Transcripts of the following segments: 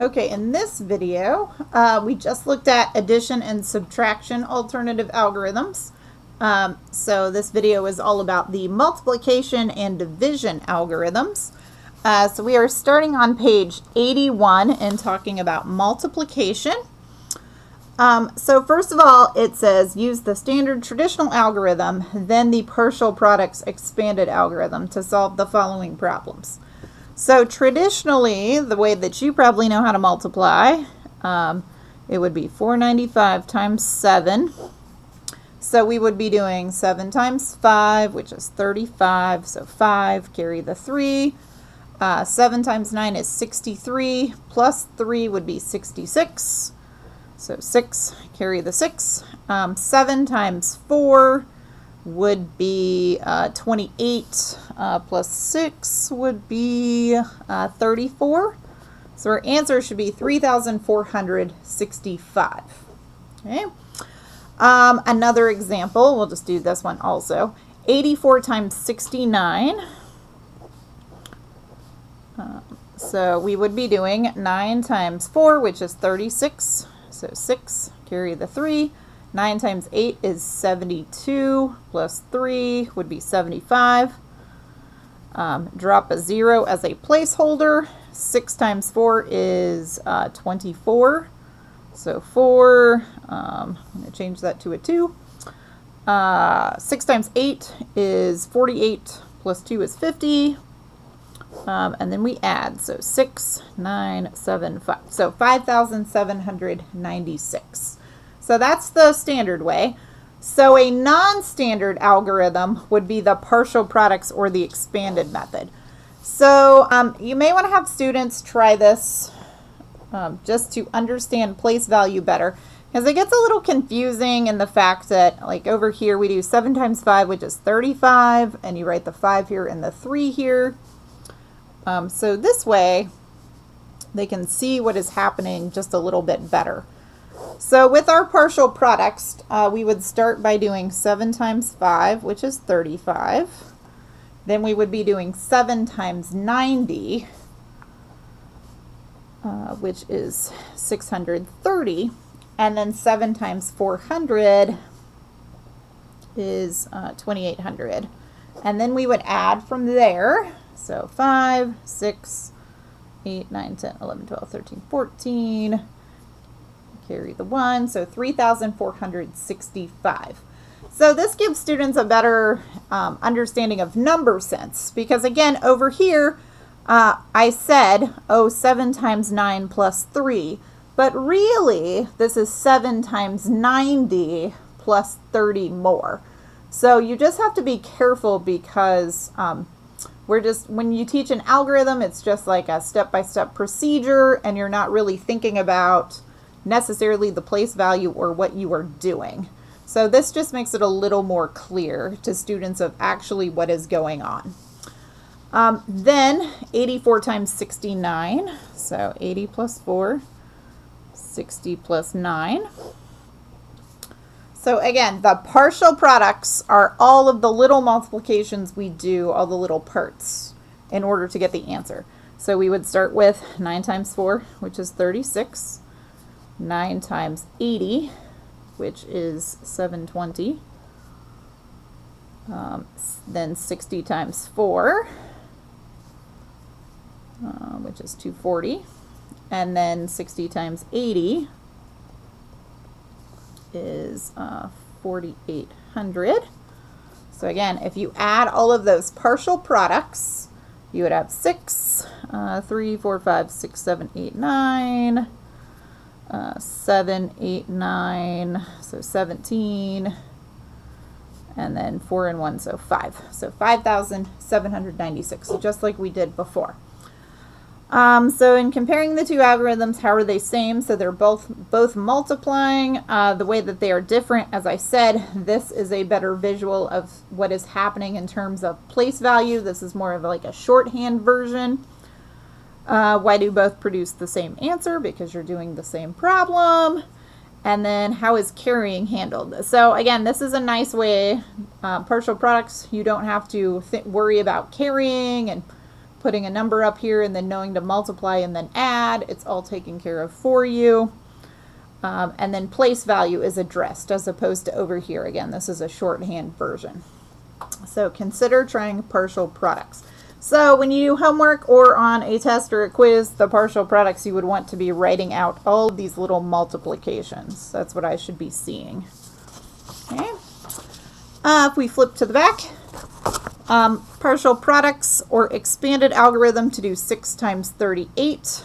Okay, in this video, we just looked at addition and subtraction alternative algorithms. So this video is all about the multiplication and division algorithms. So we are starting on page 81 and talking about multiplication. So first of all, it says use the standard traditional algorithm, then the partial products expanded algorithm to solve the following problems. So traditionally, the way that you probably know how to multiply, it would be 495 times 7. So we would be doing 7 times 5, which is 35. So 5, carry the 3. 7 times 9 is 63. Plus 3 would be 66. So 6, carry the 6. 7 times 4 would be 28, plus 6 would be 34. So our answer should be 3,465. Okay. Another example, we'll just do this one also. 84 times 69. So we would be doing 9 times 4, which is 36. So 6, carry the 3. 9 times 8 is 72, plus 3 would be 75. Drop a 0 as a placeholder. 6 times 4 is 24. So 4, I'm going to change that to a 2. 6 times 8 is 48, plus 2 is 50. And then we add, so 6, 9, 7, 5. So 5,796. So that's the standard way. So a non-standard algorithm would be the partial products or the expanded method. So you may want to have students try this just to understand place value better, because it gets a little confusing in the fact that, like, over here we do 7 times 5, which is 35, and you write the 5 here and the 3 here. So this way they can see what is happening just a little bit better. So with our partial products, we would start by doing 7 times 5, which is 35. Then we would be doing 7 times 90, which is 630. And then 7 times 400 is 2,800. And then we would add from there. So 5, 6, 8, 9, 10, 11, 12, 13, 14. Carry the 1, so 3,465. So this gives students a better understanding of number sense, because again, over here, I said, 7 times 9 plus 3, but really, this is 7 times 90 plus 30 more. So you just have to be careful, because when you teach an algorithm, it's just like a step-by-step procedure, and you're not really thinking about necessarily the place value or what you are doing. So this just makes it a little more clear to students of actually what is going on. Then 84 times 69, so 80 plus 4, 60 plus 9. So again, the partial products are all of the little multiplications we do, all the little parts, in order to get the answer. So we would start with 9 times 4, which is 36. 9 times 80, which is 720. Then 60 times 4, which is 240. And then 60 times 80 is 4,800. So again, if you add all of those partial products, you would have 6, 3, 4, 5, 6, 7, 8, 9. 7, 8, 9, so 17, and then 4 and 1, so 5. So 5,796, just like we did before. So in comparing the two algorithms, how are they same? So they're both multiplying. The way that they are different, as I said, this is a better visual of what is happening in terms of place value. This is more of like a shorthand version. Why do both produce the same answer? Because you're doing the same problem. And then how is carrying handled? So again, this is a nice way. Partial products, you don't have to worry about carrying and putting a number up here and then knowing to multiply and then add. It's all taken care of for you. And then place value is addressed as opposed to over here. Again, this is a shorthand version. So consider trying partial products. So when you do homework or on a test or a quiz, the partial products, you would want to be writing out all of these little multiplications. That's what I should be seeing. Okay. If we flip to the back, partial products or expanded algorithm to do 6 times 38.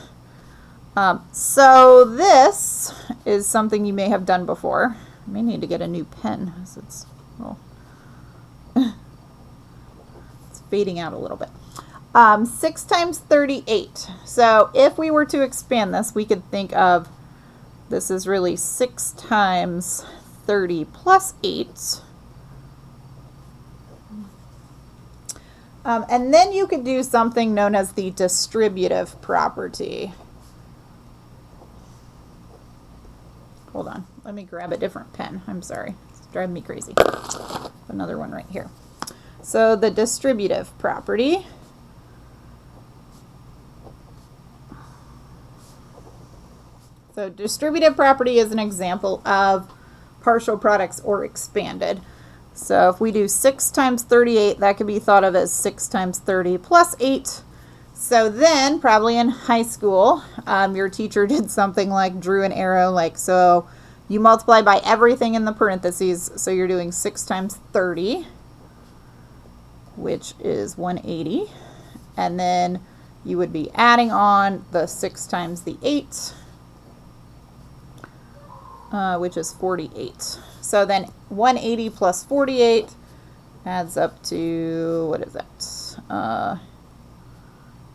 So this is something you may have done before. I may need to get a new pen as it's, well, it's fading out a little bit. 6 times 38. So if we were to expand this, we could think of this is really 6 times 30 plus 8. And then you could do something known as the distributive property. Hold on, let me grab a different pen. I'm sorry, it's driving me crazy. Another one right here. So the distributive property. So distributive property is an example of partial products or expanded. So if we do 6 times 38, that could be thought of as 6 times 30 plus 8. So then, probably in high school, your teacher did something like drew an arrow, like so you multiply by everything in the parentheses. So you're doing 6 times 30, which is 180. And then you would be adding on the 6 times the 8, which is 48. So then 180 plus 48 adds up to, what is that?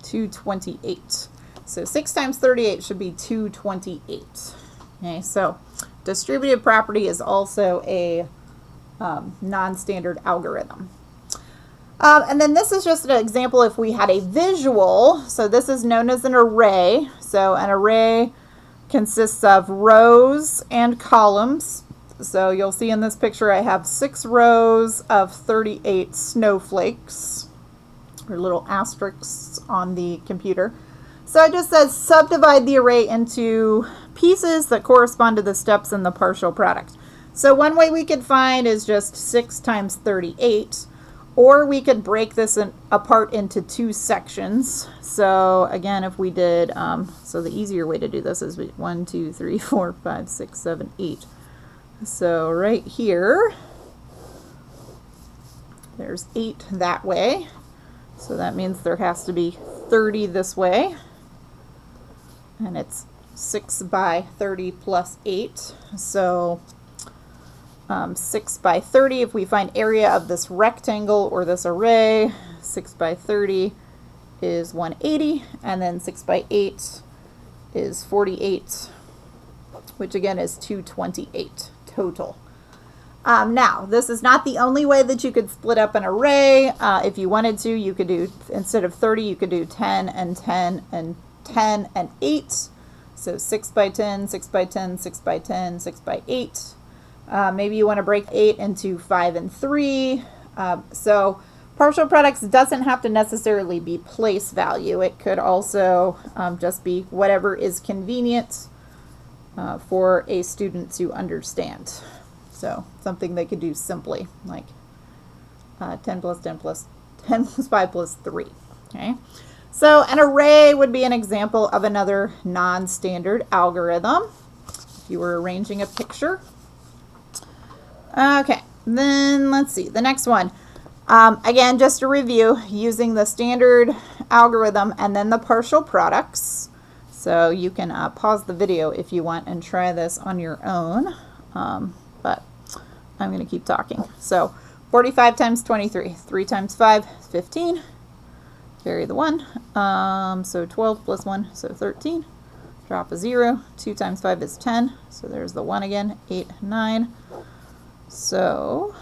228. So 6 times 38 should be 228. Okay, so distributive property is also a non-standard algorithm. And then this is just an example if we had a visual. So this is known as an array. So an array consists of rows and columns. So you'll see in this picture I have 6 rows of 38 snowflakes, or little asterisks on the computer. So it just says subdivide the array into pieces that correspond to the steps in the partial product. So one way we could find is just 6 times 38, or we could break this apart into 2 sections. So again, if we did, so the easier way to do this is 1, 2, 3, 4, 5, 6, 7, 8. So right here, there's 8 that way. So that means there has to be 30 this way. And it's 6 by 30 plus 8. So 6 by 30, if we find area of this rectangle or this array, 6 by 30 is 180. And then 6 by 8 is 48, which again is 228 total. Now, this is not the only way that you could split up an array. If you wanted to, you could do, instead of 30, you could do 10 and 10 and 10 and 8. So 6 by 10, 6 by 10, 6 by 10, 6 by 8. Maybe you want to break 8 into 5 and 3. So partial products doesn't have to necessarily be place value. It could also just be whatever is convenient for a student to understand. So something they could do simply, like 10 plus 10 plus 10 plus 5 plus 3. Okay. So an array would be an example of another non-standard algorithm. If you were arranging a picture. Okay, then let's see, the next one. Again, just a review, using the standard algorithm and then the partial products. So you can pause the video if you want and try this on your own, but I'm going to keep talking. So 45 times 23, 3 times 5, 15. Carry the 1. So 12 plus 1, so 13. Drop a 0. 2 times 5 is 10. So there's the 1 again. 8, 9. So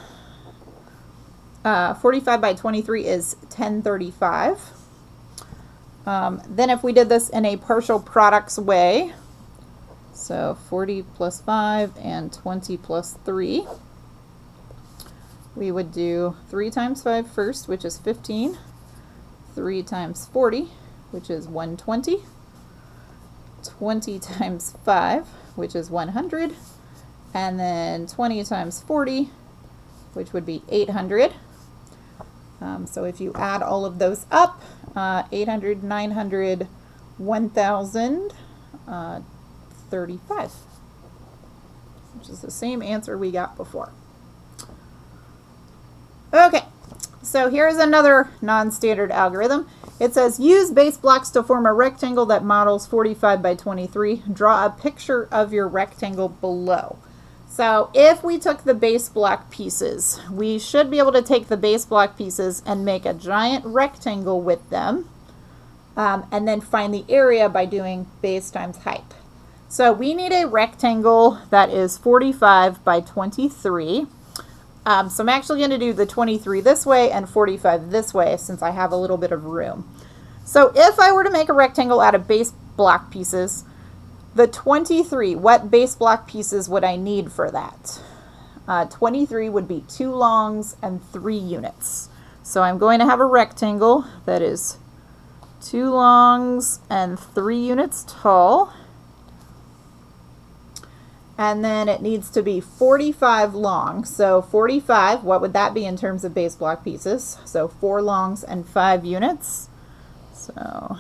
45 by 23 is 1035. Then if we did this in a partial products way, so 40 plus 5 and 20 plus 3, we would do 3 times 5 first, which is 15. 3 times 40, which is 120. 20 times 5, which is 100. And then 20 times 40, which would be 800. So if you add all of those up, 800, 900, 1,035, which is the same answer we got before. Okay, so here's another non-standard algorithm. It says use base blocks to form a rectangle that models 45 by 23. Draw a picture of your rectangle below. So if we took the base block pieces, we should be able to take the base block pieces and make a giant rectangle with them, and then find the area by doing base times height. So we need a rectangle that is 45 by 23. So I'm actually going to do the 23 this way and 45 this way since I have a little bit of room. So if I were to make a rectangle out of base block pieces, the 23, what base block pieces would I need for that? 23 would be 2 longs and 3 units. So I'm going to have a rectangle that is 2 longs and 3 units tall. And then it needs to be 45 long. So 45, what would that be in terms of base block pieces? So 4 longs and 5 units. So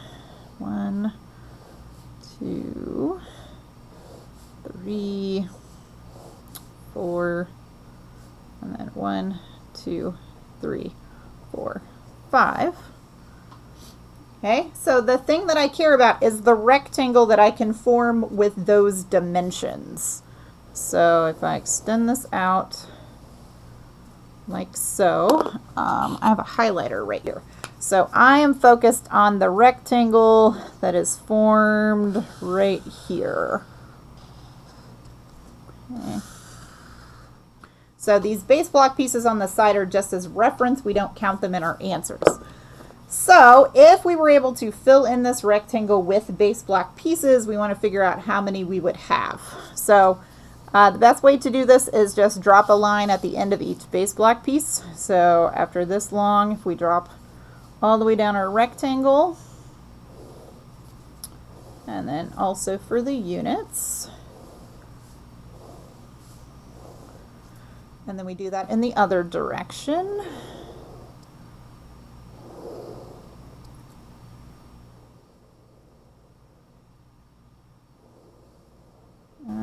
1, 2, 3, 4, and then 1, 2, 3, 4, 5. Okay, so the thing that I care about is the rectangle that I can form with those dimensions. So if I extend this out like so, I have a highlighter right here. So I am focused on the rectangle that is formed right here. Okay. So these base block pieces on the side are just as reference. We don't count them in our answers. So if we were able to fill in this rectangle with base block pieces, we want to figure out how many we would have. So the best way to do this is just drop a line at the end of each base block piece. So after this long, if we drop all the way down our rectangle, and then also for the units, and then we do that in the other direction.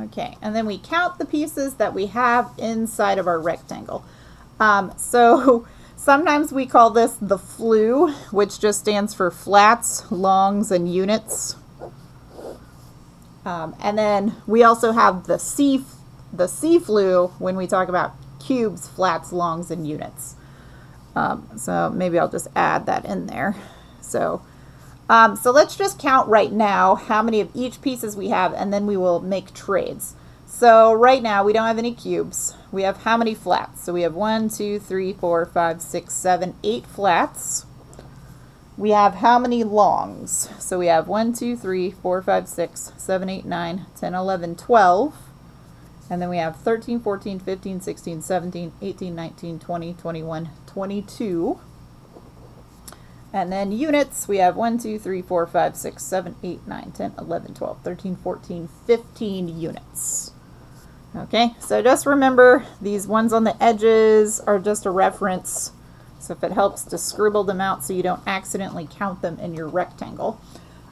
Okay, and then we count the pieces that we have inside of our rectangle. So sometimes we call this the FLU, which just stands for flats, longs, and units. And then we also have the C-FLU when we talk about cubes, flats, longs, and units. So maybe I'll just add that in there. So let's just count right now how many of each pieces we have, and then we will make trades. So right now we don't have any cubes. We have how many flats? So we have 1, 2, 3, 4, 5, 6, 7, 8 flats. We have how many longs? So we have 1, 2, 3, 4, 5, 6, 7, 8, 9, 10, 11, 12. And then we have 13, 14, 15, 16, 17, 18, 19, 20, 21, 22. And then units, we have 1, 2, 3, 4, 5, 6, 7, 8, 9, 10, 11, 12, 13, 14, 15 units. Okay, so just remember these ones on the edges are just a reference. So if it helps to scribble them out so you don't accidentally count them in your rectangle.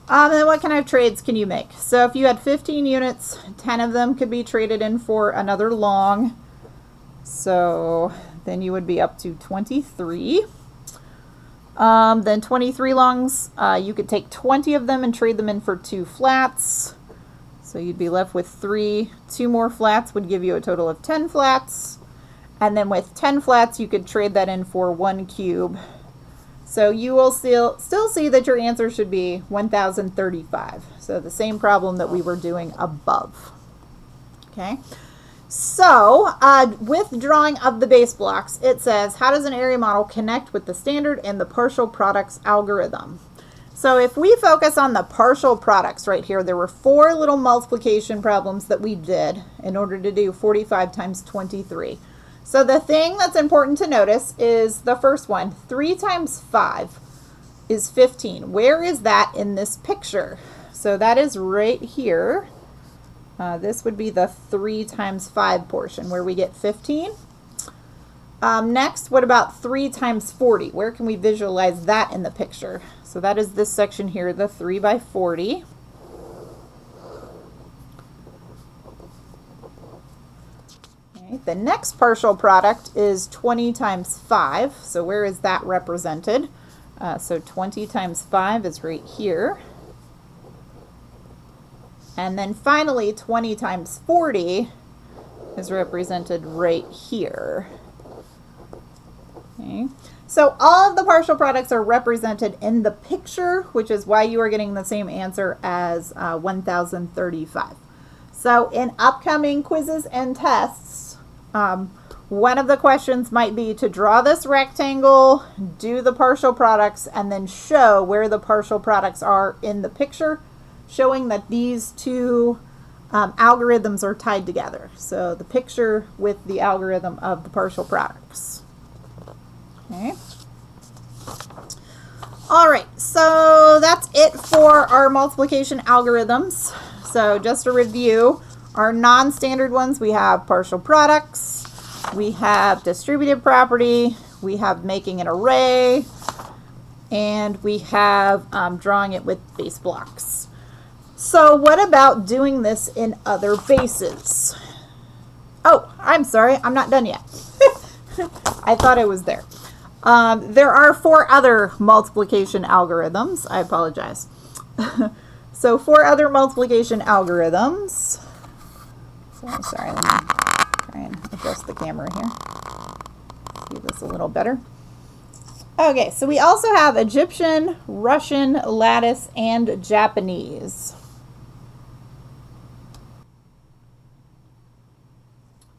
And then what kind of trades can you make? So if you had 15 units, 10 of them could be traded in for another long. So then you would be up to 23. Then 23 longs, you could take 20 of them and trade them in for 2 flats. So you'd be left with 3. 2 more flats would give you a total of 10 flats. And then with 10 flats, you could trade that in for 1 cube. So you will still see that your answer should be 1,035. So the same problem that we were doing above. Okay. So with drawing of the base blocks, it says, how does an area model connect with the standard and the partial products algorithm? So if we focus on the partial products right here, there were 4 little multiplication problems that we did in order to do 45 times 23. So the thing that's important to notice is the first one, 3 times 5. is 15. Where is that in this picture? So that is right here. This would be the 3 times 5 portion where we get 15. Next, what about 3 times 40? Where can we visualize that in the picture? So that is this section here, the 3 by 40. Okay, the next partial product is 20 times 5. So where is that represented? So 20 times 5 is right here. And then finally, 20 times 40 is represented right here. Okay. So all of the partial products are represented in the picture, which is why you are getting the same answer as 1035. So in upcoming quizzes and tests, one of the questions might be to draw this rectangle, do the partial products, and then show where the partial products are in the picture, showing that these two algorithms are tied together. So the picture with the algorithm of the partial products. Okay. All right, so that's it for our multiplication algorithms. So just a review, our non-standard ones, we have partial products, we have distributive property, we have making an array, and we have drawing it with base blocks. So what about doing this in other bases? Oh, I'm sorry, I'm not done yet. I thought I was there. There are 4 other multiplication algorithms. I apologize. So 4 other multiplication algorithms. So I'm sorry, let me try and adjust the camera here. See this a little better. Okay, so we also have Egyptian, Russian, lattice, and Japanese.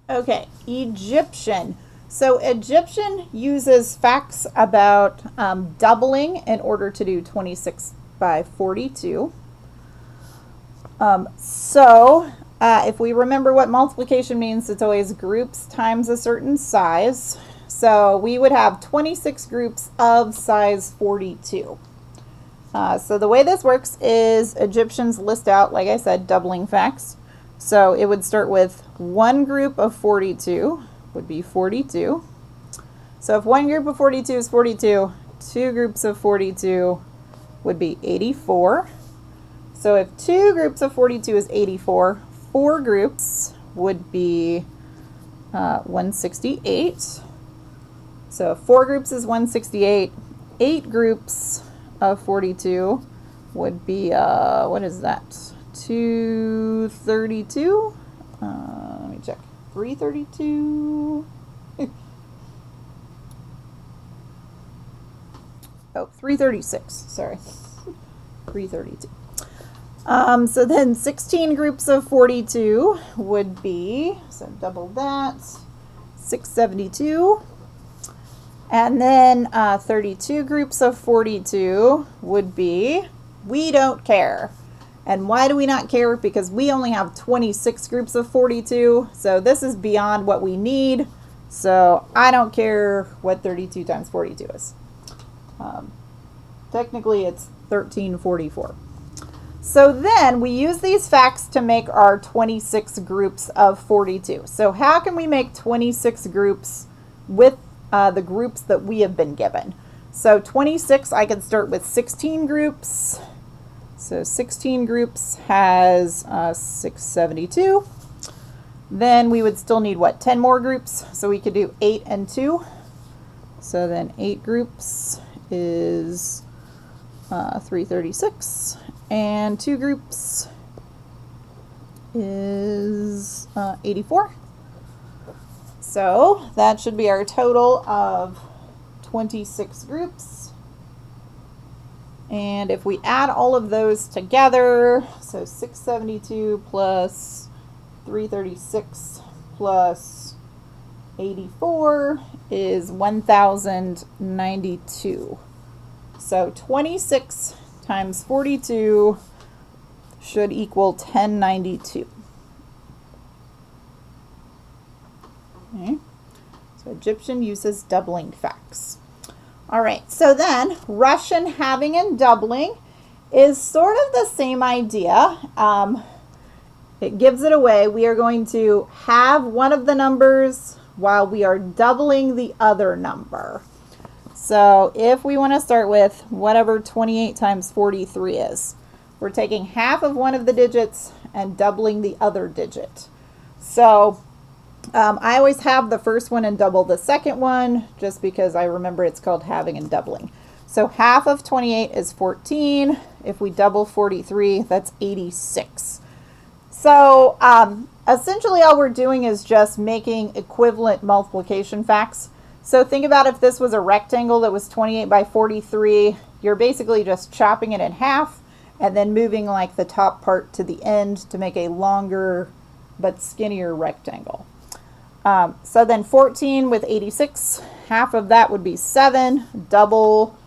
Okay, Egyptian. So Egyptian uses facts about doubling in order to do 26 by 42. If we remember what multiplication means, it's always groups times a certain size. So we would have 26 groups of size 42. So the way this works is Egyptians list out, like I said, doubling facts. So it would start with one group of 42 would be 42. So if one group of 42 is 42, 2 groups of 42 would be 84. So if 2 groups of 42 is 84, 4 groups would be 168. So if 4 groups is 168, 8 groups of 42 would be, what is that? 232? Let me check. 332? Oh, 336, sorry. 332. So then 16 groups of 42 would be, so double that, 672. And then 32 groups of 42 would be, we don't care. And why do we not care? Because we only have 26 groups of 42, so this is beyond what we need. So I don't care what 32 times 42 is. Technically it's 1344. So then we use these facts to make our 26 groups of 42. So how can we make 26 groups with the groups that we have been given? So 26, I can start with 16 groups. So 16 groups has 672. Then we would still need, what, 10 more groups? So we could do 8 and 2. So then 8 groups is 336. And 2 groups is 84. So that should be our total of 26 groups. And if we add all of those together, so 672 plus 336 plus 84 is 1092. So 26 times 42 should equal 1092. Okay. So Egyptian uses doubling facts. All right, so then Russian halving and doubling is sort of the same idea. It gives it away. We are going to have one of the numbers while we are doubling the other number. So if we want to start with whatever 28 times 43 is, we're taking half of one of the digits and doubling the other digit. So I always have the first one and double the second one just because I remember it's called halving and doubling. So half of 28 is 14. If we double 43, that's 86. So essentially all we're doing is just making equivalent multiplication facts. So think about if this was a rectangle that was 28 by 43, you're basically just chopping it in half and then moving like the top part to the end to make a longer but skinnier rectangle. So then 14 with 86, half of that would be 7, double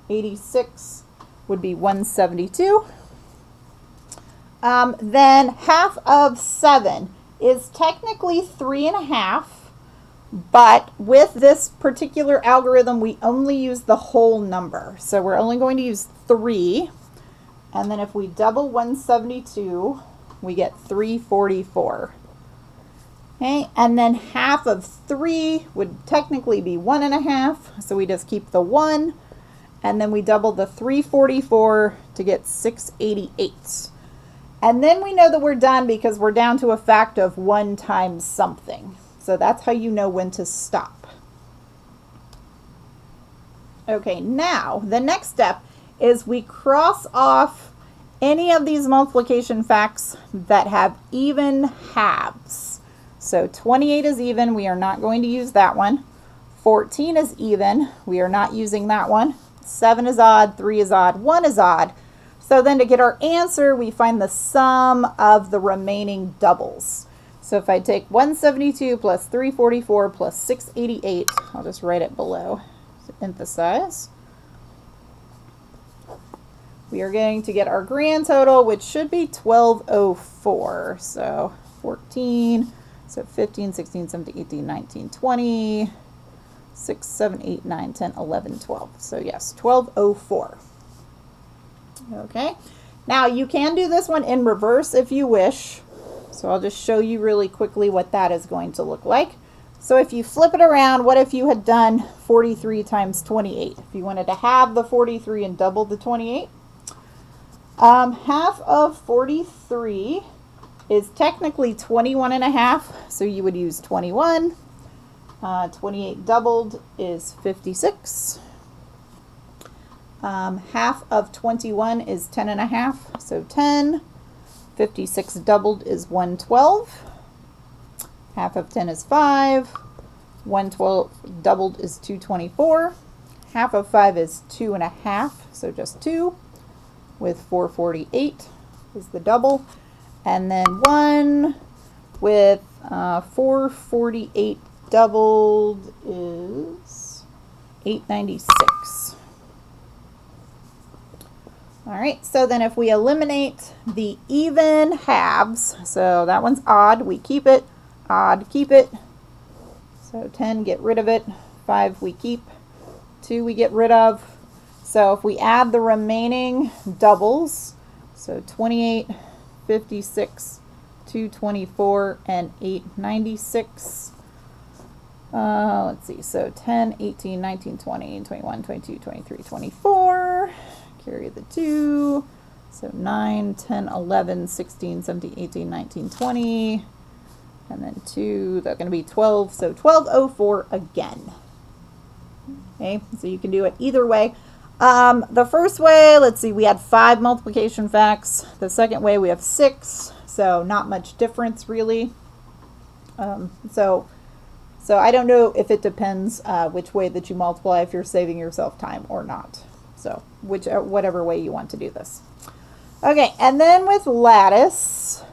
86 would be 172. Then half of 7 is technically 3.5, but with this particular algorithm, we only use the whole number. So we're only going to use 3. And then if we double 172, we get 344. Okay, and then half of 3 would technically be 1.5. So we just keep the 1. And then we double the 344 to get 688. And then we know that we're done because we're down to a fact of 1 times something. So that's how you know when to stop. Okay, now the next step is we cross off any of these multiplication facts that have even halves. So 28 is even, we are not going to use that one. 14 is even, we are not using that one. 7 is odd, 3 is odd, 1 is odd. So then to get our answer, we find the sum of the remaining doubles. So if I take 172 plus 344 plus 688, I'll just write it below to emphasize. We are going to get our grand total, which should be 1204. So 14, so 15, 16, 17, 18, 19, 20, 6, 7, 8, 9, 10, 11, 12. So yes, 1204. Okay, now you can do this one in reverse if you wish. So I'll just show you really quickly what that is going to look like. So if you flip it around, what if you had done 43 times 28? If you wanted to have the 43 and double the 28, half of 43 is technically 21.5, so you would use 21. 28 doubled is 56. Half of 21 is 10.5, so 10. 56 doubled is 112. Half of 10 is 5. 112 doubled is 224. Half of 5 is 2.5, so just 2. With 448 is the double. And then 1 with 448 doubled is 896. All right, so then if we eliminate the even halves, so that one's odd, we keep it, odd, keep it. So 10, get rid of it, 5 we keep, 2 we get rid of. So if we add the remaining doubles, so 28, 56, 224, and 896. Let's see, so 10, 18, 19, 20, 21, 22, 23, 24. Carry the 2. So 9, 10, 11, 16, 17, 18, 19, 20. And then 2, that's going to be 12. So 1204 again. Okay, so you can do it either way. The first way, let's see, we had 5 multiplication facts. The second way, we have 6. So not much difference really. So I don't know if it depends which way that you multiply, if you're saving yourself time or not. So whatever way you want to do this. Okay, and then with lattice.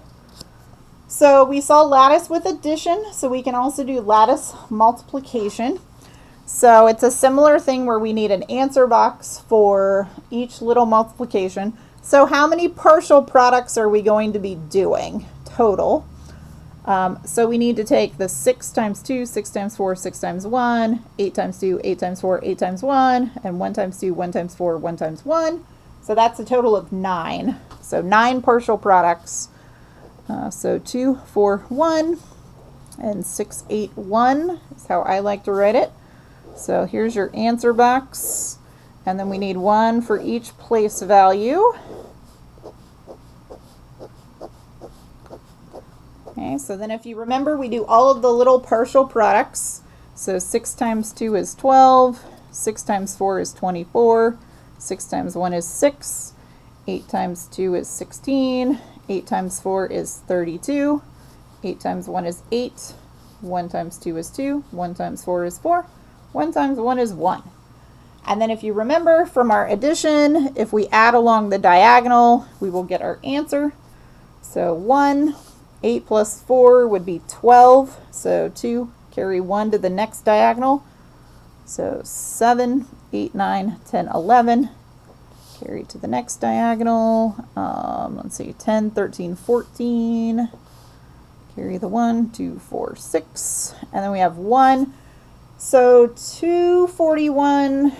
So we saw lattice with addition, so we can also do lattice multiplication. So it's a similar thing where we need an answer box for each little multiplication. So how many partial products are we going to be doing total? So we need to take the 6 times 2, 6 times 4, 6 times 1, 8 times 2, 8 times 4, 8 times 1, and 1 times 2, 1 times 4, 1 times 1. So that's a total of 9. So 9 partial products. So 2, 4, 1, and 6, 8, 1 is how I like to write it. So here's your answer box. And then we need 1 for each place value. Okay, so then if you remember, we do all of the little partial products. So 6 times 2 is 12, 6 times 4 is 24, 6 times 1 is 6, 8 times 2 is 16, 8 times 4 is 32, 8 times 1 is 8, 1 times 2 is 2, 1 times 4 is 4, 1 times 1 is 1. And then if you remember from our addition, if we add along the diagonal, we will get our answer. So 1, 8 plus 4 would be 12. So 2, carry 1 to the next diagonal. So 7, 8, 9, 10, 11. Carry to the next diagonal. Let's see, 10, 13, 14. Carry the 1, 2, 4, 6. And then we have 1. So 241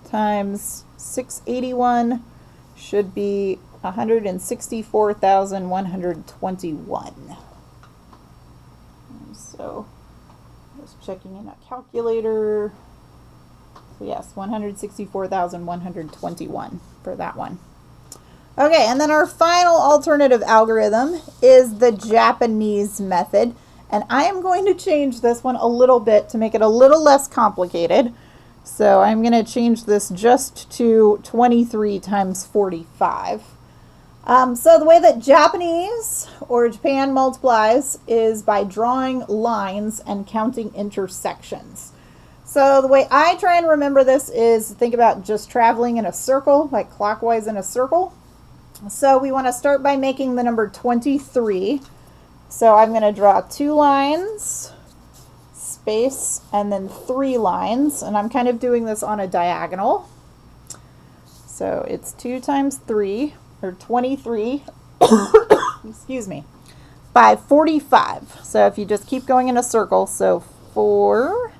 times 681 should be 164,121. So just checking in a calculator. So yes, 164,121 for that one. Okay, and then our final alternative algorithm is the Japanese method. And I am going to change this one a little bit to make it a little less complicated. So I'm going to change this just to 23 times 45. So the way that Japanese or Japan multiplies is by drawing lines and counting intersections. So the way I try and remember this is think about just traveling in a circle, like clockwise in a circle. So we want to start by making the number 23. So I'm going to draw 2 lines, space, and then 3 lines. And I'm kind of doing this on a diagonal. So it's 2 times 3, or 23, excuse me, by 45. So if you just keep going in a circle, so 4,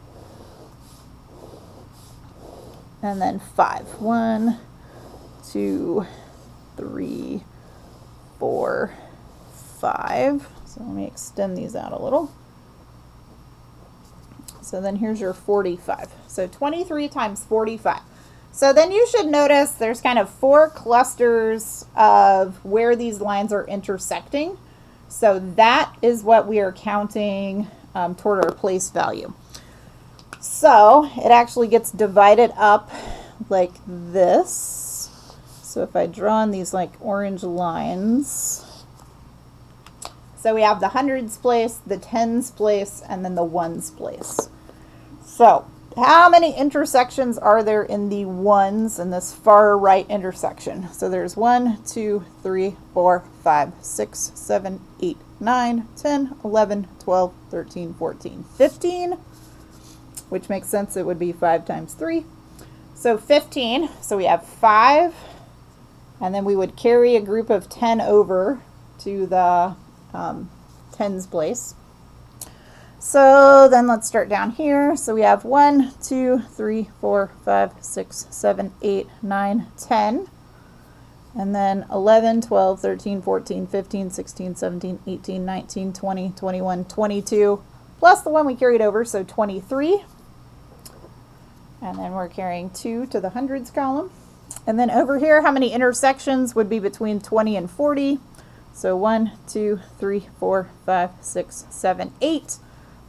and then 5. 1, 2, 3, 4, 5. So let me extend these out a little. So then here's your 45. So 23 times 45. So then you should notice there's kind of 4 clusters of where these lines are intersecting. So that is what we are counting toward our place value. So it actually gets divided up like this. So if I draw on these like orange lines, so we have the hundreds place, the tens place, and then the ones place. So how many intersections are there in the ones in this far right intersection? So there's 1, 2, 3, 4, 5, 6, 7, 8, 9, 10, 11, 12, 13, 14, 15, which makes sense. It would be 5 times 3. So 15. So we have 5. And then we would carry a group of 10 over to the tens place. So then let's start down here. So we have 1, 2, 3, 4, 5, 6, 7, 8, 9, 10. And then 11, 12, 13, 14, 15, 16, 17, 18, 19, 20, 21, 22, plus the one we carried over, so 23. And then we're carrying 2 to the hundreds column. And then over here, how many intersections would be between 20 and 40? So 1, 2, 3, 4, 5, 6, 7, 8,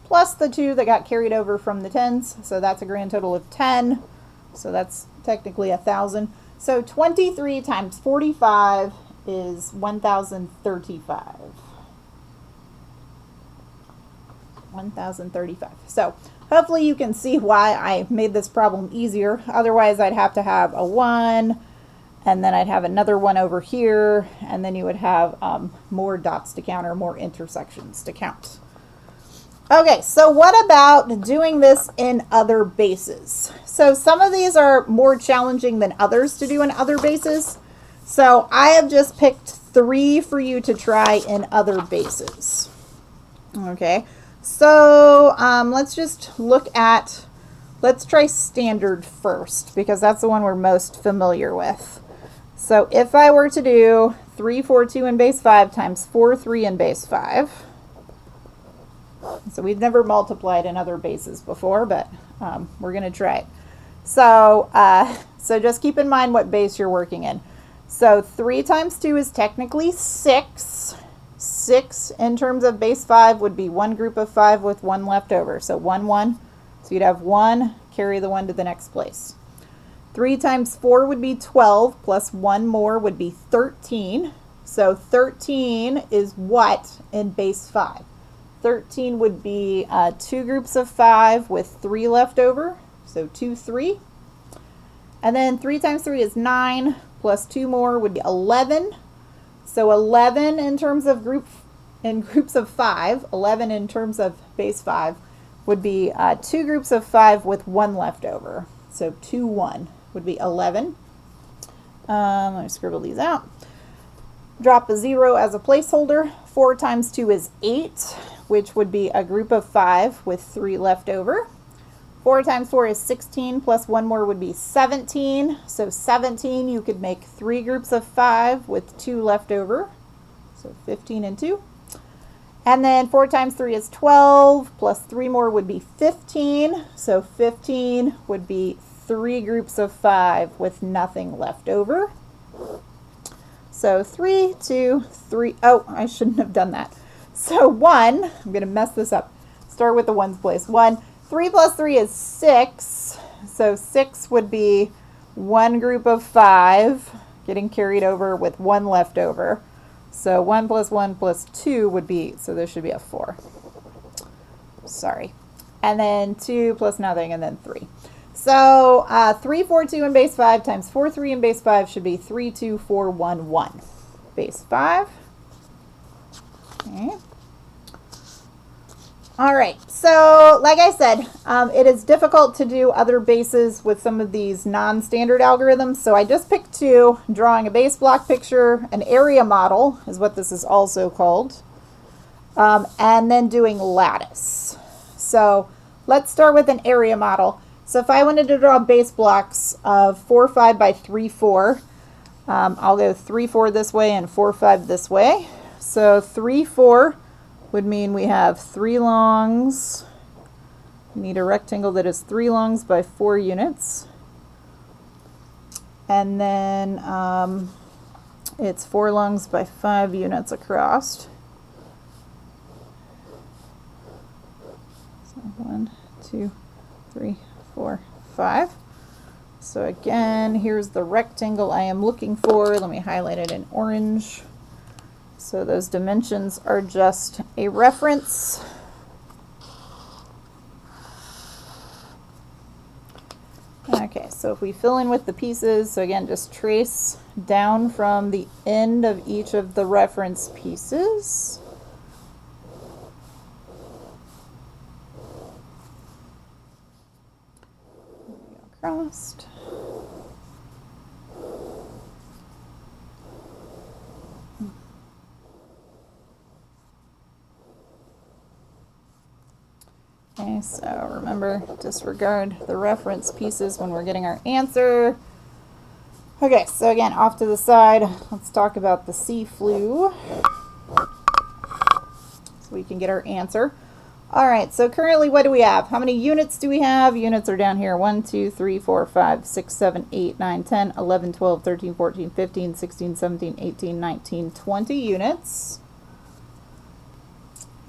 plus the 2 that got carried over from the tens. So that's a grand total of 10. So that's technically 1,000. So 23 times 45 is 1,035. 1,035. So hopefully you can see why I made this problem easier. Otherwise, I'd have to have a 1, and then I'd have another 1 over here, and then you would have more dots to count or more intersections to count. Okay, so what about doing this in other bases? So some of these are more challenging than others to do in other bases. So I have just picked 3 for you to try in other bases. Okay, so let's just look at, let's try standard first because that's the one we're most familiar with. So if I were to do 3, 4, 2 in base 5 times 4, 3 in base 5, so we've never multiplied in other bases before, but we're going to try it. So, so just keep in mind what base you're working in. So 3 times 2 is technically 6. 6 in terms of base 5 would be one group of 5 with 1 left over. So 1, 1. So you'd have 1, carry the 1 to the next place. 3 times 4 would be 12, plus 1 more would be 13. So 13 is what in base 5? 13 would be 2 groups of 5 with 3 left over. So 2, 3. And then 3 times 3 is 9, plus 2 more would be 11. So 11 in terms of groups of 5, 11 in terms of base 5 would be 2 groups of 5 with 1 left over. So 2, 1 would be 11. Let me scribble these out. Drop a 0 as a placeholder. 4 times 2 is 8, which would be a group of 5 with 3 left over. 4 times 4 is 16, plus 1 more would be 17. So 17, you could make 3 groups of 5 with 2 left over. So 15 and 2. And then 4 times 3 is 12, plus 3 more would be 15. So 15 would be 3 groups of 5 with nothing left over. So 3, 2, 3. Oh, I shouldn't have done that. So 1, I'm going to mess this up. Start with the ones place. 1. 3 plus 3 is 6. So 6 would be 1 group of 5 getting carried over with 1 left over. So 1 plus 1 plus 2 would be, so there should be a 4. Sorry. And then 2 plus nothing, and then 3. So 3, 4, 2 in base 5 times 4, 3 in base 5 should be 3, 2, 4, 1, 1. Base 5. Okay. All right, so like I said, it is difficult to do other bases with some of these non-standard algorithms, so I just picked 2, drawing a base block picture, an area model is what this is also called, and then doing lattice. So let's start with an area model. So if I wanted to draw base blocks of 4, 5 by 3, 4, I'll go 3, 4 this way and 4, 5 this way. So 3, 4 would mean we have 3 longs. We need a rectangle that is 3 longs by 4 units. And then it's 4 longs by 5 units across. So 1, 2, 3, 4, 5. So again, here's the rectangle I am looking for. Let me highlight it in orange. So those dimensions are just a reference. Okay, so if we fill in with the pieces, so again, just trace down from the end of each of the reference pieces. Across. Okay, so remember, disregard the reference pieces when we're getting our answer. Okay, so again, off to the side, let's talk about the C-flue so we can get our answer. All right, so currently what do we have? How many units do we have? Units are down here. 1, 2, 3, 4, 5, 6, 7, 8, 9, 10, 11, 12, 13, 14, 15, 16, 17, 18, 19, 20 units.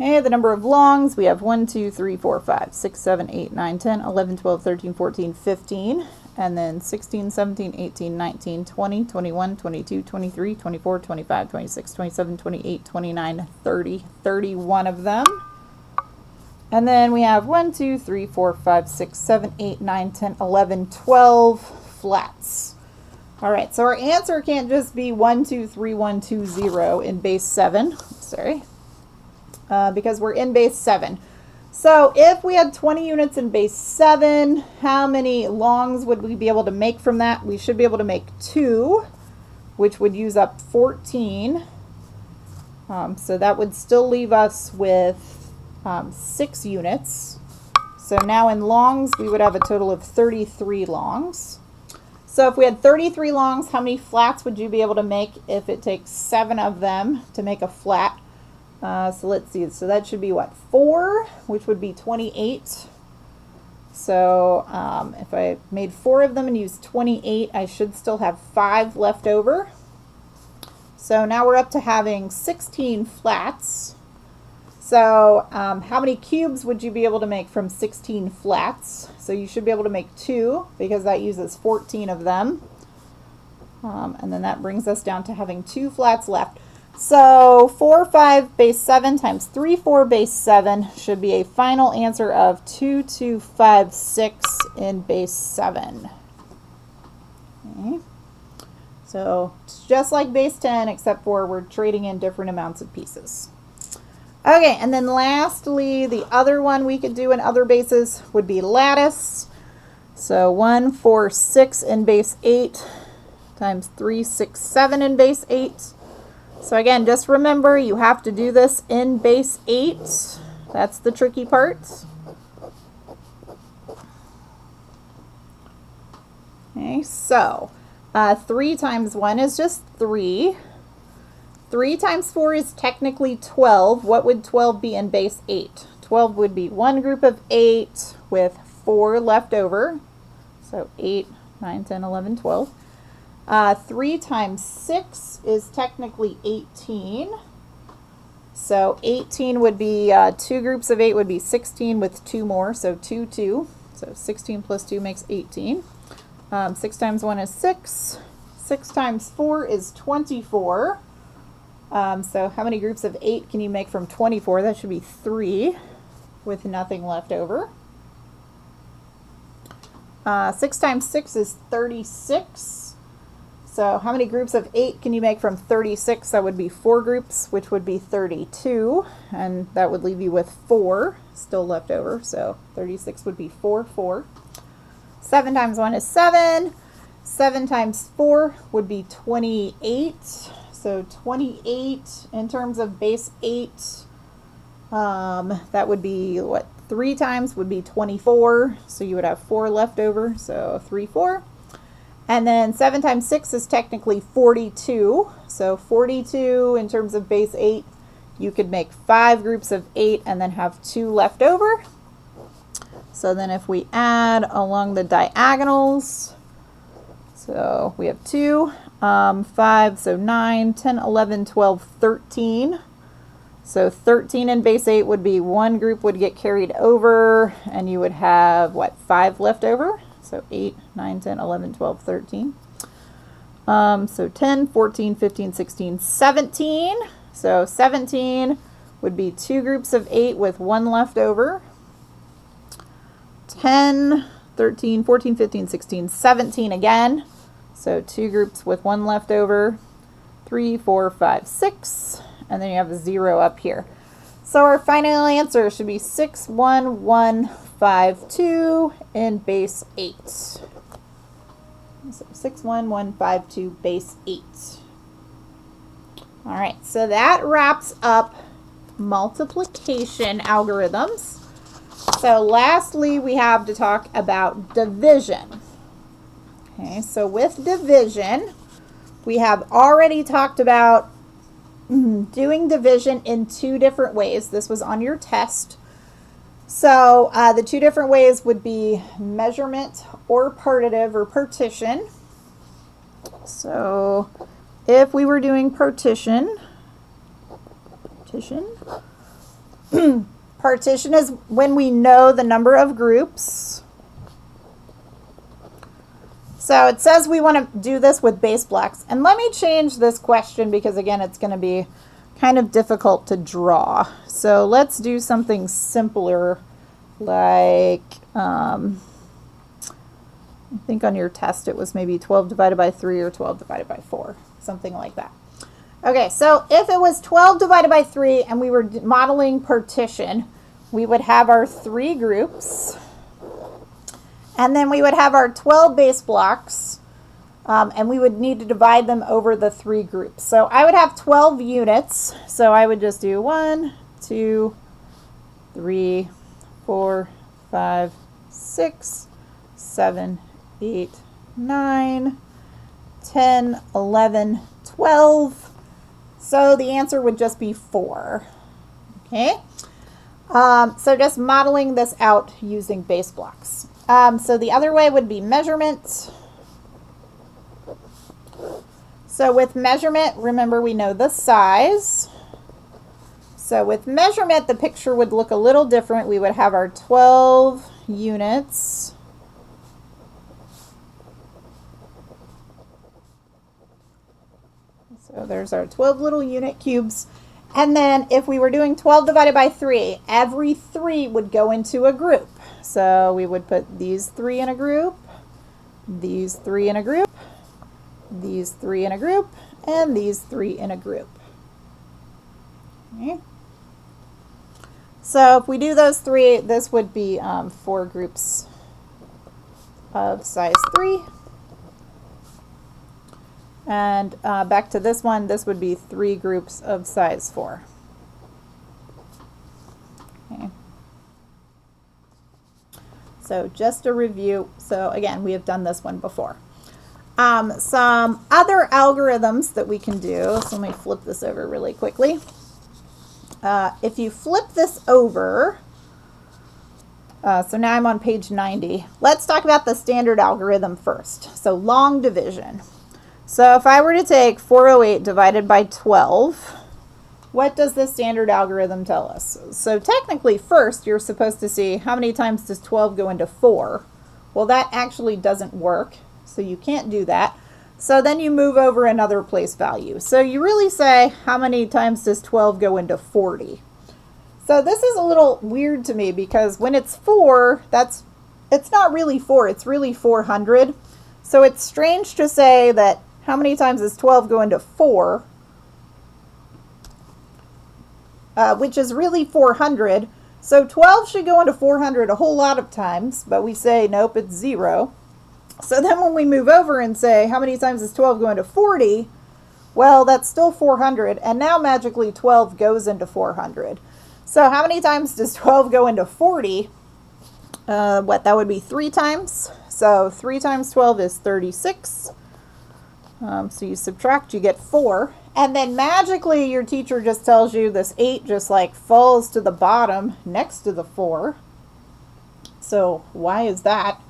Okay, the number of longs, we have 1, 2, 3, 4, 5, 6, 7, 8, 9, 10, 11, 12, 13, 14, 15, and then 16, 17, 18, 19, 20, 21, 22, 23, 24, 25, 26, 27, 28, 29, 30, 31 of them. And then we have 1, 2, 3, 4, 5, 6, 7, 8, 9, 10, 11, 12 flats. All right, so our answer can't just be 1, 2, 3, 1, 2, 0 in base 7. Sorry. Because we're in base 7. So if we had 20 units in base 7, how many longs would we be able to make from that? We should be able to make 2, which would use up 14. So that would still leave us with 6 units. So now in longs, we would have a total of 33 longs. So if we had 33 longs, how many flats would you be able to make if it takes 7 of them to make a flat? So let's see. So that should be what? 4, which would be 28. So if I made 4 of them and used 28, I should still have 5 left over. So now we're up to having 16 flats. So how many cubes would you be able to make from 16 flats? So you should be able to make 2 because that uses 14 of them. And then that brings us down to having 2 flats left. So 4, 5 base 7 times 3, 4 base 7 should be a final answer of 2, 2, 5, 6 in base 7. Okay. So it's just like base 10 except for we're trading in different amounts of pieces. Okay, and then lastly, the other one we could do in other bases would be lattice. So 1, 4, 6 in base 8 times 3, 6, 7 in base 8. So again, just remember you have to do this in base 8. That's the tricky part. Okay, so 3 times 1 is just 3. 3 times 4 is technically 12. What would 12 be in base 8? 12 would be one group of 8 with 4 left over. So 8, 9, 10, 11, 12. 3 times 6 is technically 18. So 18 would be, 2 groups of 8 would be 16 with 2 more. So 2, 2. So 16 plus 2 makes 18. 6 times 1 is 6. 6 times 4 is 24. So how many groups of 8 can you make from 24? That should be 3 with nothing left over. 6 times 6 is 36. So how many groups of 8 can you make from 36? That would be 4 groups, which would be 32. And that would leave you with 4 still left over. So 36 would be 4, 4. 7 times 1 is 7. 7 times 4 would be 28. So 28 in terms of base 8, that would be what? 3 times would be 24. So you would have 4 left over. So 3, 4. And then 7 times 6 is technically 42. So 42 in terms of base 8, you could make 5 groups of 8 and then have 2 left over. So then if we add along the diagonals, so we have 2, 5, so 9, 10, 11, 12, 13. So 13 in base 8 would be one group would get carried over, and you would have, what, 5 left over? So 8, 9, 10, 11, 12, 13. So 10, 14, 15, 16, 17. So 17 would be 2 groups of 8 with 1 left over. 10, 13, 14, 15, 16, 17 again. So 2 groups with 1 left over. 3, 4, 5, 6. And then you have a 0 up here. So our final answer should be 6, 1, 1, 5, 2 in base 8. So 6, 1, 1, 5, 2, base 8. All right, so that wraps up multiplication algorithms. So lastly, we have to talk about division. Okay, so with division, we have already talked about doing division in 2 different ways. This was on your test. So the 2 different ways would be measurement or partitive or partition. So if we were doing partition, partition is when we know the number of groups. So it says we want to do this with base blocks. And let me change this question because, again, it's going to be kind of difficult to draw. So let's do something simpler like, I think on your test it was maybe 12 divided by 3 or 12 divided by 4, something like that. Okay, so if it was 12 divided by 3 and we were modeling partition, we would have our 3 groups. And then we would have our 12 base blocks, and we would need to divide them over the 3 groups. So I would have 12 units, so I would just do 1, 2, 3, 4, 5, 6, 7, 8, 9, 10, 11, 12. So the answer would just be 4. Okay. So just modeling this out using base blocks. So the other way would be measurement. So with measurement, remember we know the size. So with measurement, the picture would look a little different. We would have our 12 units. So there's our 12 little unit cubes. And then if we were doing 12 divided by 3, every 3 would go into a group. So we would put these 3 in a group, these 3 in a group, these 3 in a group, and these 3 in a group. Okay. So if we do those 3, this would be 4 groups of size 3. And back to this one, this would be 3 groups of size 4. Okay. So just a review. So again, we have done this one before. Some other algorithms that we can do. So let me flip this over really quickly. If you flip this over, so now I'm on page 90. Let's talk about the standard algorithm first. So long division. So if I were to take 408 divided by 12, what does the standard algorithm tell us? So technically first you're supposed to see how many times does 12 go into 4. Well, that actually doesn't work, so you can't do that. So then you move over another place value. So you really say how many times does 12 go into 40. So this is a little weird to me because when it's 4, it's not really 4, it's really 400. So it's strange to say that how many times does 12 go into 4, which is really 400. So 12 should go into 400 a whole lot of times, but we say, nope, it's 0. So then when we move over and say, how many times does 12 go into 40? Well, that's still 400, and now magically 12 goes into 400. So how many times does 12 go into 40? That would be 3 times. So 3 times 12 is 36. So you subtract, you get 4. And then magically your teacher just tells you this 8 just like falls to the bottom next to the 4. So why is that?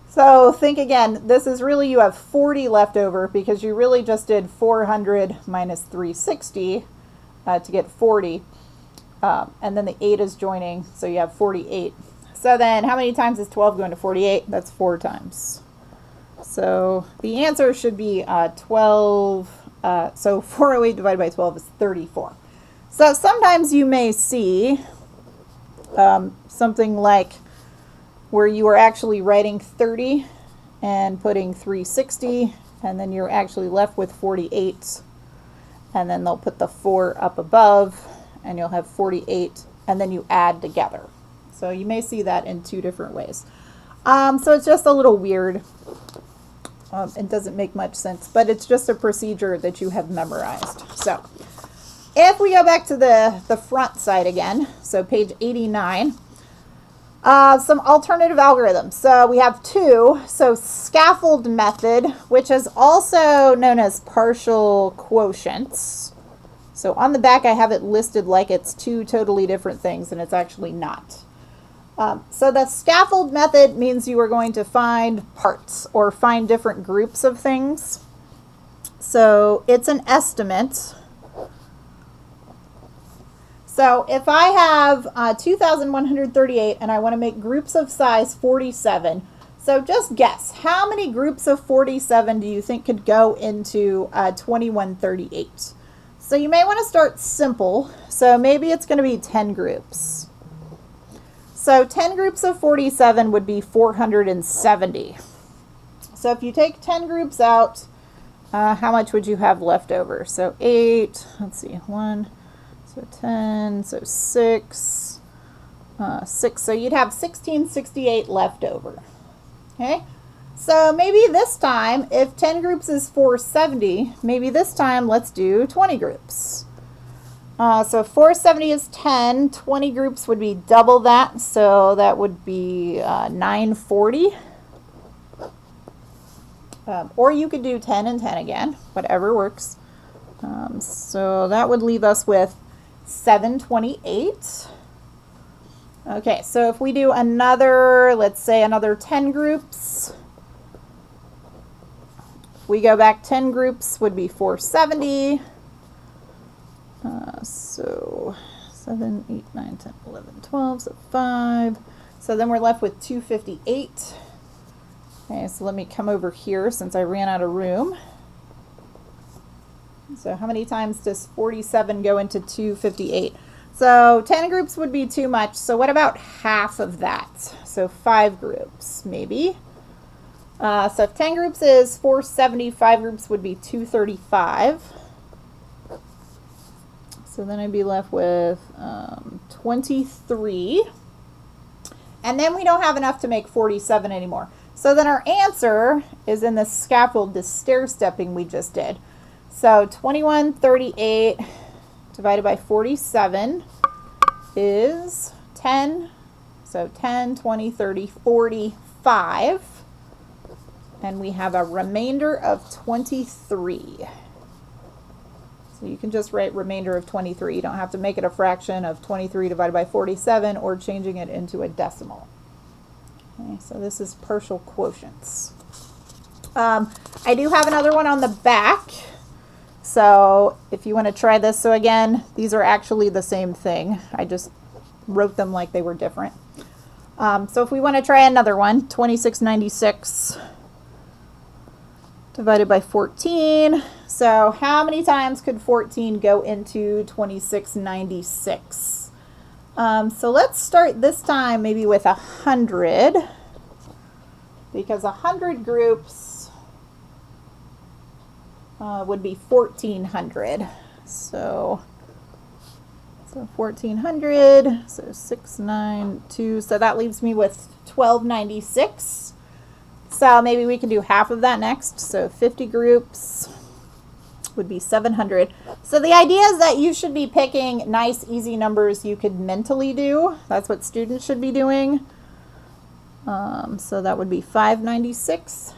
So think again, this is really, you have 40 left over because you really just did 400 minus 360 to get 40. And then the 8 is joining, so you have 48. So then how many times is 12 going to 48? That's 4 times. So the answer should be 12. So 408 divided by 12 is 34. So sometimes you may see something like where you are actually writing 30 and putting 360, and then you're actually left with 48. And then they'll put the 4 up above, and you'll have 48, and then you add together. So you may see that in 2 different ways. So it's just a little weird. It doesn't make much sense, but it's just a procedure that you have memorized. So if we go back to the front side again, so page 89, some alternative algorithms. So we have 2. So scaffold method, which is also known as partial quotients. So on the back I have it listed like it's 2 totally different things, and it's actually not. So the scaffold method means you are going to find parts or find different groups of things. So it's an estimate. So if I have 2,138 and I want to make groups of size 47, so just guess, how many groups of 47 do you think could go into 2138? So you may want to start simple. So maybe it's going to be 10 groups. So 10 groups of 47 would be 470. So if you take 10 groups out, how much would you have left over? So 8, let's see, 1, so 10, so 6, 6. So you'd have 1668 left over. Okay, so maybe this time, if 10 groups is 470, maybe this time let's do 20 groups. So 470 is 10. 20 groups would be double that, so that would be 940. Or you could do 10 and 10 again, whatever works. So that would leave us with 728. Okay, so if we do another, let's say another 10 groups, if we go back 10 groups would be 470. So 7, 8, 9, 10, 11, 12, so 5. So then we're left with 258. Okay, so let me come over here since I ran out of room. So how many times does 47 go into 258? So 10 groups would be too much. So what about half of that? So 5 groups, maybe. So if 10 groups is 470, 5 groups would be 235. So then I'd be left with 23. And then we don't have enough to make 47 anymore. So then our answer is in this scaffold, this stair stepping we just did. So 2138 divided by 47 is 10. So 10, 20, 30, 45. And we have a remainder of 23. So you can just write remainder of 23. You don't have to make it a fraction of 23 divided by 47 or changing it into a decimal. Okay, so this is partial quotients. I do have another one on the back. So if you want to try this, so again, these are actually the same thing. I just wrote them like they were different. So if we want to try another one, 2696 divided by 14. So how many times could 14 go into 2696? So let's start this time maybe with 100, because 100 groups would be 1400. So 1400, so 692, so that leaves me with 1296. So maybe we can do half of that next. So 50 groups would be 700. So the idea is that you should be picking nice, easy numbers you could mentally do. That's what students should be doing. So that would be 596.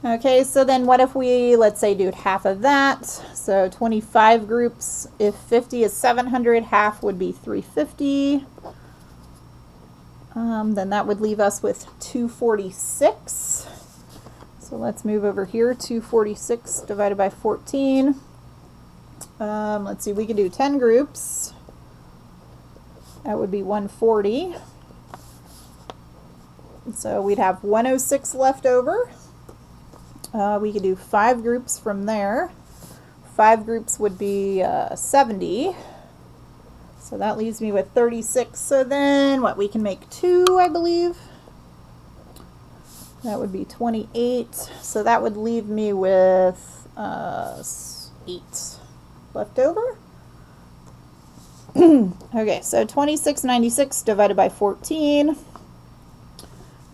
Okay, so then what if we, let's say, do half of that? So 25 groups. If 50 is 700, half would be 350. Then that would leave us with 246. So let's move over here. 246 divided by 14. Let's see, we can do 10 groups. That would be 140. So we'd have 106 left over. We could do 5 groups from there. 5 groups would be 70. So that leaves me with 36. So then what, we can make 2, I believe. That would be 28. So that would leave me with 8 left over. Okay, so 2696 divided by 14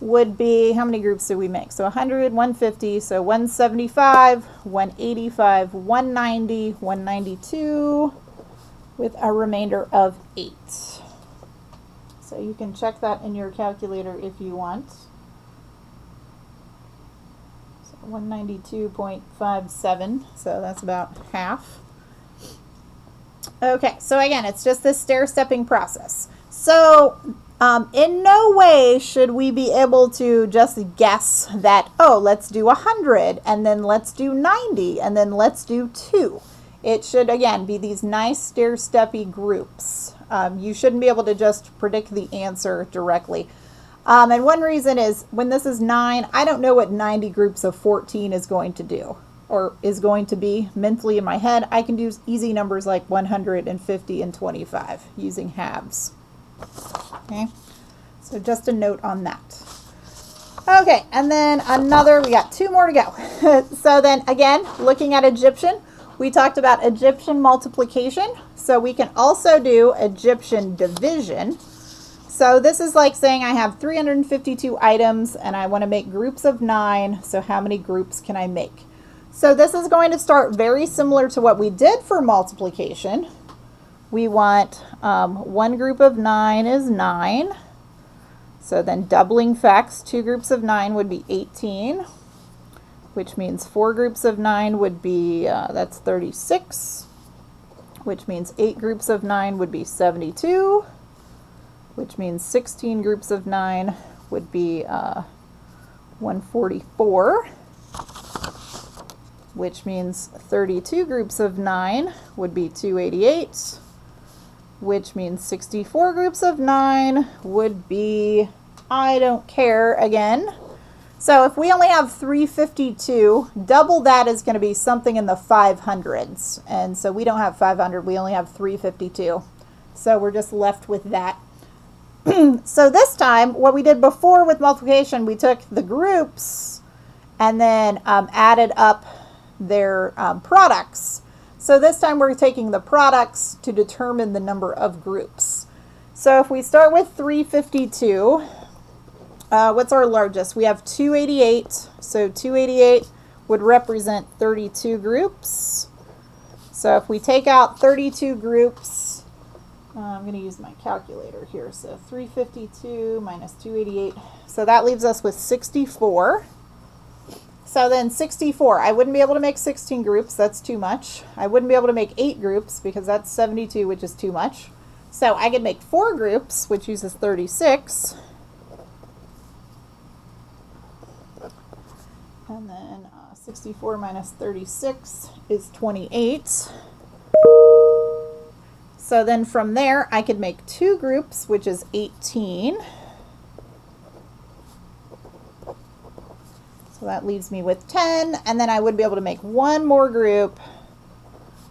would be, how many groups did we make? So 100, 150, so 175, 185, 190, 192, with a remainder of 8. So you can check that in your calculator if you want. So 192.57, so that's about half. Okay, so again, it's just this stair-stepping process. So in no way should we be able to just guess that, oh, let's do 100, and then let's do 90, and then let's do 2. It should, again, be these nice stair-steppy groups. You shouldn't be able to just predict the answer directly. And one reason is, when this is 9, I don't know what 90 groups of 14 is going to do, or is going to be mentally in my head. I can do easy numbers like 150 and 25 using halves. Okay, so just a note on that. Okay, and then another, we got 2 more to go. So then again, looking at Egyptian, we talked about Egyptian multiplication. So we can also do Egyptian division. So this is like saying I have 352 items and I want to make groups of 9. So how many groups can I make? So this is going to start very similar to what we did for multiplication. we want one group of 9 is 9. So then doubling facts, 2 groups of 9 would be 18, which means 4 groups of 9 would be, that's 36, which means 8 groups of 9 would be 72, which means 16 groups of 9 would be 144, which means 32 groups of 9 would be 288, which means 64 groups of 9 would be, I don't care again. So if we only have 352, double that is going to be something in the 500s. And so we don't have 500, we only have 352. So we're just left with that. So this time, what we did before with multiplication, we took the groups and then added up their products. So this time we're taking the products to determine the number of groups. So if we start with 352, what's our largest? We have 288. So 288 would represent 32 groups. So if we take out 32 groups, I'm going to use my calculator here. So 352 minus 288. So that leaves us with 64. So then 64, I wouldn't be able to make 16 groups, that's too much. I wouldn't be able to make 8 groups because that's 72, which is too much. So I could make 4 groups, which uses 36. And then 64 minus 36 is 28. So then from there, I could make 2 groups, which is 18. So that leaves me with 10, and then I would be able to make 1 more group,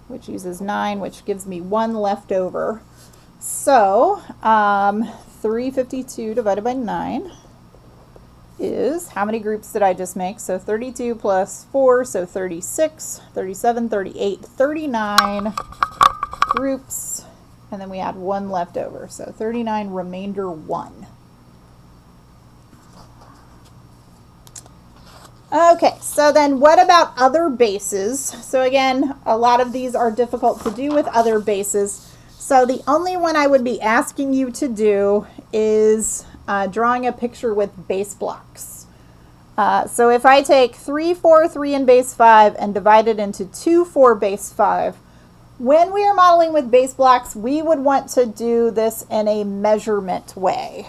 which uses 9, which gives me 1 left over. So 352 divided by 9 is, how many groups did I just make? So 32 plus 4, so 36, 37, 38, 39 groups, and then we add 1 left over. So 39 remainder 1. Okay, so then what about other bases? So again, a lot of these are difficult to do with other bases. So the only one I would be asking you to do is drawing a picture with base blocks. So if I take 3, 4, 3 in base 5 and divide it into 2, 4 base 5, when we are modeling with base blocks, we would want to do this in a measurement way.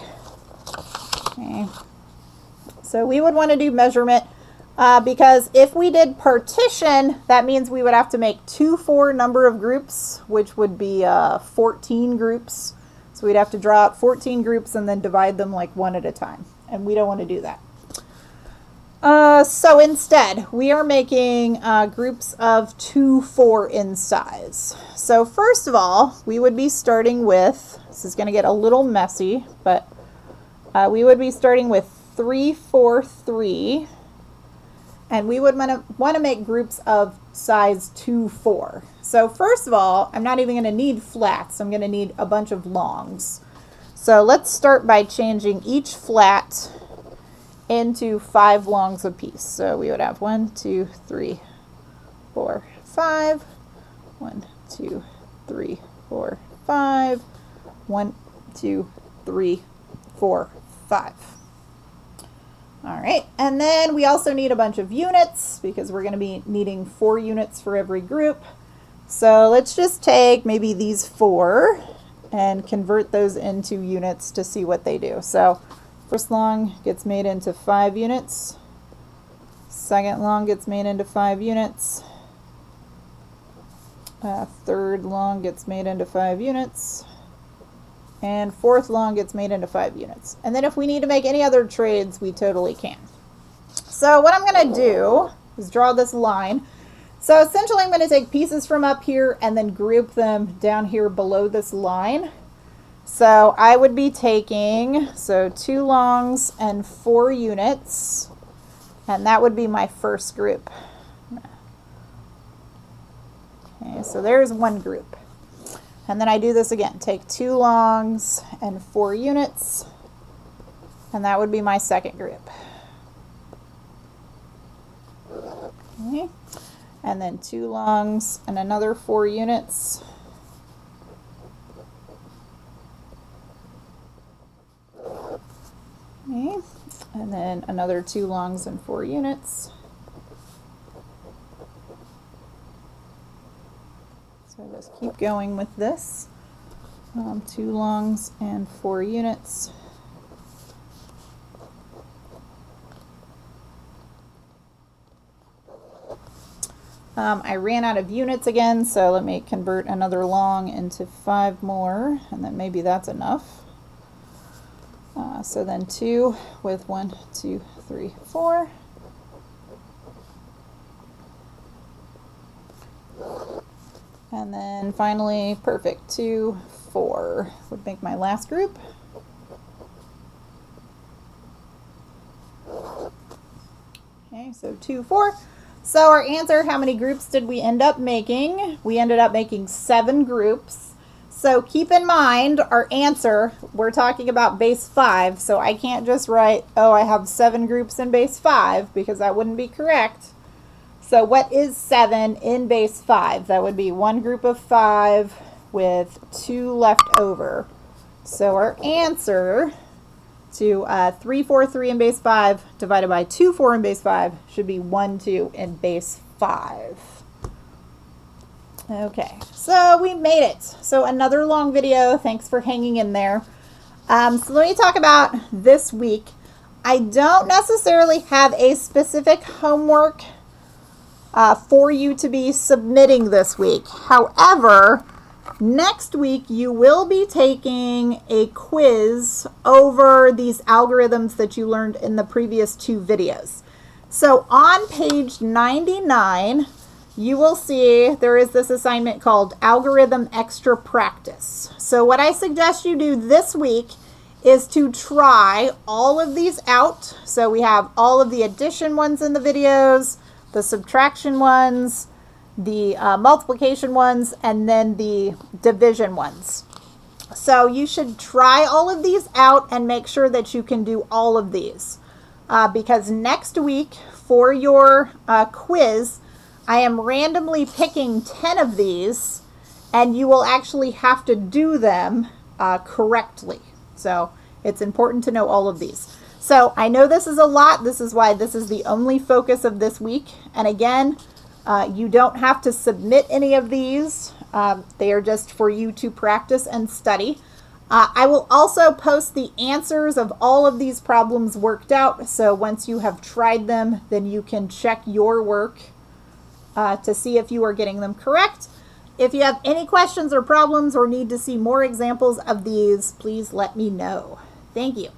Okay. So we would want to do measurement because if we did partition, that means we would have to make 2, 4 number of groups, which would be 14 groups. So we'd have to draw out 14 groups and then divide them like one at a time. And we don't want to do that. So instead, we are making groups of 2, 4 in size. So first of all, we would be starting with, this is going to get a little messy, but we would be starting with 3, 4, 3. And we would want to make groups of size 2, 4. So first of all, I'm not even going to need flats. I'm going to need a bunch of longs. So let's start by changing each flat into 5 longs apiece. So we would have 1, 2, 3, 4, 5. 1, 2, 3, 4, 5. 1, 2, 3, 4, 5. All right, and then we also need a bunch of units because we're going to be needing 4 units for every group. So let's just take maybe these 4 and convert those into units to see what they do. So first long gets made into 5 units. Second long gets made into 5 units. Third long gets made into 5 units. And fourth long gets made into 5 units. And then if we need to make any other trades, we totally can. So what I'm going to do is draw this line. So essentially I'm going to take pieces from up here and then group them down here below this line. So I would be taking, 2 longs and 4 units, and that would be my first group. Okay, so there's one group. And then I do this again, take 2 longs and 4 units, and that would be my second group. Okay. And then 2 longs and another 4 units, And then another 2 longs and 4 units. So just keep going with this. 2 longs and 4 units. I ran out of units again, so let me convert another long into 5 more, and then maybe that's enough. So then 2 with 1, 2, 3, 4. And then finally, perfect, 2, 4 would make my last group. Okay, so 2, 4. So our answer, how many groups did we end up making? We ended up making 7 groups. So keep in mind our answer, we're talking about base 5, so I can't just write, oh, I have 7 groups in base 5, because that wouldn't be correct. So what is 7 in base 5? That would be 1 group of 5 with 2 left over. So our answer to 3, 4, 3 in base 5 divided by 2, 4 in base 5 should be 1, 2 in base 5. Okay, so we made it. So another long video. Thanks for hanging in there. So let me talk about this week. I don't necessarily have a specific homework for you to be submitting this week. However, next week you will be taking a quiz over these algorithms that you learned in the previous 2 videos. So on page 99, you will see there is this assignment called Algorithm Extra Practice. So what I suggest you do this week is to try all of these out. So we have all of the addition ones in the videos, the subtraction ones, the multiplication ones, and then the division ones. So you should try all of these out and make sure that you can do all of these. Because next week for your quiz, I am randomly picking 10 of these, and you will actually have to do them correctly. So it's important to know all of these. So I know this is a lot. This is why this is the only focus of this week. And again, you don't have to submit any of these. They are just for you to practice and study. I will also post the answers of all of these problems worked out. So once you have tried them, then you can check your work to see if you are getting them correct. If you have any questions or problems or need to see more examples of these, please let me know. Thank you.